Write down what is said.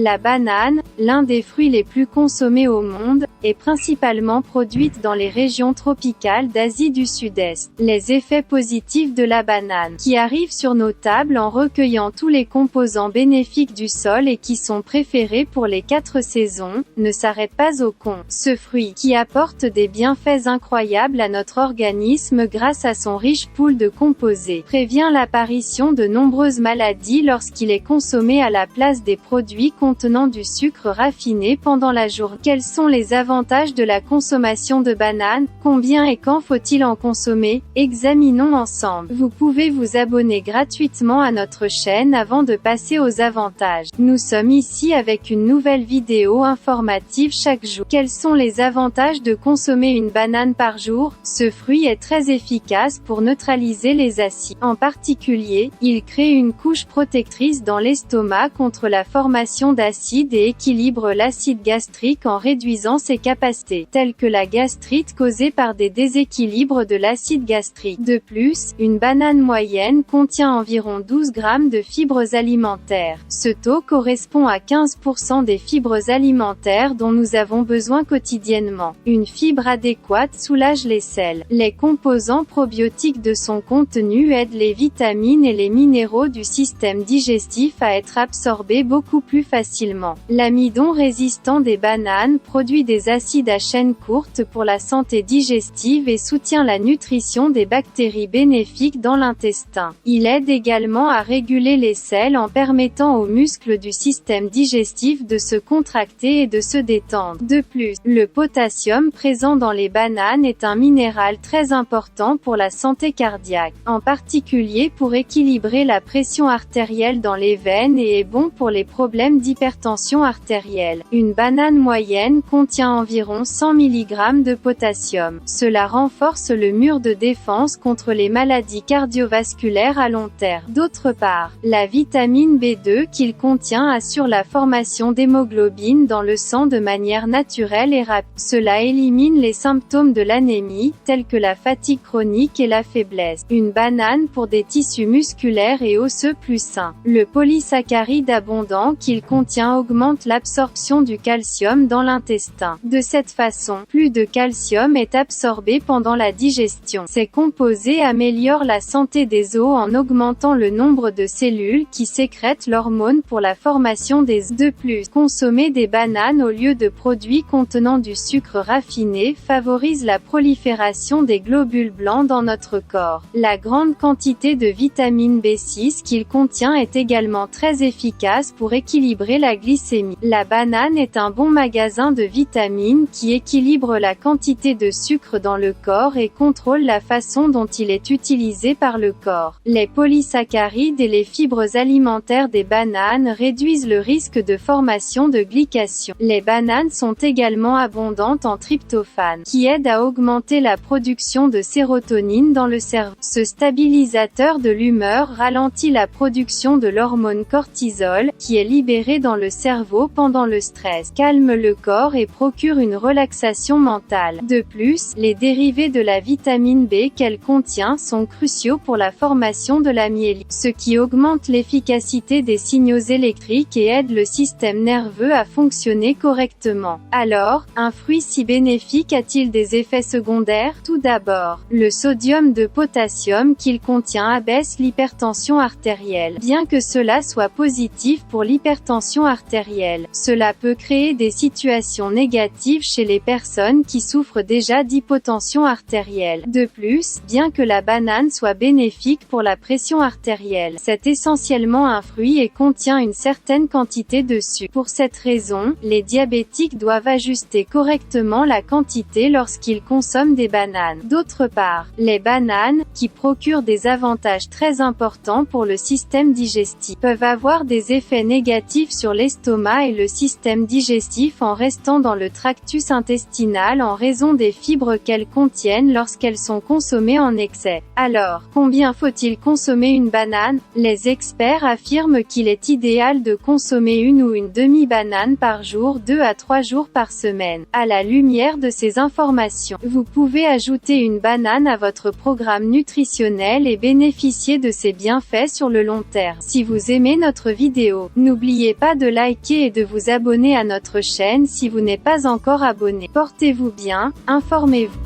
La banane, l'un des fruits les plus consommés au monde, est principalement produite dans les régions tropicales d'Asie du Sud-Est. Les effets positifs de la banane, qui arrivent sur nos tables en recueillant tous les composants bénéfiques du sol et qui sont préférés pour les 4 saisons, ne s'arrêtent pas au compte. Ce fruit, qui apporte des bienfaits incroyables à notre organisme grâce à son riche pool de composés, prévient l'apparition de nombreuses maladies lorsqu'il est consommé à la place des produits contenant du sucre raffiné pendant la journée. Quels sont les avantages de la consommation de bananes? Combien et quand faut-il en consommer? Examinons ensemble. Vous pouvez vous abonner gratuitement à notre chaîne avant de passer aux avantages. Nous sommes ici avec une nouvelle vidéo informative chaque jour. Quels sont les avantages de consommer une banane par jour? Ce fruit est très efficace pour neutraliser les acides. En particulier, il crée une couche protectrice dans l'estomac contre la formation d'acides et équilibre l'acide gastrique en réduisant ses capacités, telles que la gastrite causée par des déséquilibres de l'acide gastrique. De plus, une banane moyenne contient environ 12 grammes de fibres alimentaires. Ce taux correspond à 15% des fibres alimentaires dont nous avons besoin quotidiennement. Une fibre adéquate soulage les selles. Les composants probiotiques de son contenu aident les vitamines et les minéraux du système digestif à être absorbés beaucoup plus facilement. L'amidon résistant des bananes produit des acides à chaîne courte pour la santé digestive et soutient la nutrition des bactéries bénéfiques dans l'intestin. Il aide également à réguler les selles en permettant aux muscles du système digestif de se contracter et de se détendre. De plus, le potassium présent dans les bananes est un minéral très important pour la santé cardiaque, en particulier pour équilibrer la pression artérielle dans les veines et est bon pour les problèmes d'hypertension artérielle. Une banane moyenne contient environ 100 mg de potassium. Cela renforce le mur de défense contre les maladies cardiovasculaires à long terme. D'autre part, la vitamine B2 qu'il contient assure la formation d'hémoglobine dans le sang de manière naturelle et rapide. Cela élimine les symptômes de l'anémie, tels que la fatigue chronique et la faiblesse. Une banane pour des tissus musculaires et osseux plus sains. Le polysaccharide abondant qu'il contient augmente l'absorption du calcium dans l'intestin. De cette façon, plus de calcium est absorbé pendant la digestion. Ces composés améliorent la santé des os en augmentant le nombre de cellules qui sécrètent l'hormone pour la formation des os. De plus, consommer des bananes au lieu de produits contenant du sucre raffiné favorise la prolifération des globules blancs dans notre corps. La grande quantité de vitamine B6 qu'il contient est également très efficace pour équilibrer la glycémie. La banane est un bon magasin de vitamines qui équilibre la quantité de sucre dans le corps et contrôle la façon dont il est utilisé par le corps. Les polysaccharides et les fibres alimentaires des bananes réduisent le risque de formation de glycation. Les bananes sont également abondantes en tryptophane, qui aide à augmenter la production de sérotonine dans le cerveau. Ce stabilisateur de l'humeur ralentit la production de l'hormone cortisol, qui est libérée dans le cerveau pendant le stress, calme le corps et procure une relaxation mentale. De plus, les dérivés de la vitamine B qu'elle contient sont cruciaux pour la formation de la myéline, ce qui augmente l'efficacité des signaux électriques et aide le système nerveux à fonctionner correctement. Alors, un fruit si bénéfique a-t-il des effets secondaires? Tout d'abord, le sodium de potassium qu'il contient abaisse l'hypertension artérielle. Bien que cela soit positif pour l'hypertension artérielle, cela peut créer des situations négatives chez les personnes qui souffrent déjà d'hypotension artérielle. De plus, bien que la banane soit bénéfique pour la pression artérielle, c'est essentiellement un fruit et contient une certaine quantité de sucre. Pour cette raison, les diabétiques doivent ajuster correctement la quantité lorsqu'ils consomment des bananes. D'autre part, les bananes, qui procurent des avantages très importants pour le système digestif, peuvent avoir des effets négatifs sur l'estomac et le système digestif en restant dans le tractus intestinal en raison des fibres qu'elles contiennent lorsqu'elles sont consommées en excès. Alors, combien faut-il consommer une banane? Les experts affirment qu'il est idéal de consommer une ou une demi-banane par jour 2 à 3 jours par semaine. À la lumière de ces informations, vous pouvez ajouter une banane à votre programme nutritionnel et bénéficier de ses bienfaits sur le long terme. Si vous aimez notre vidéo, n'oubliez pas de liker et de vous abonner à notre chaîne si vous n'êtes pas encore abonné. Portez-vous bien, informez-vous.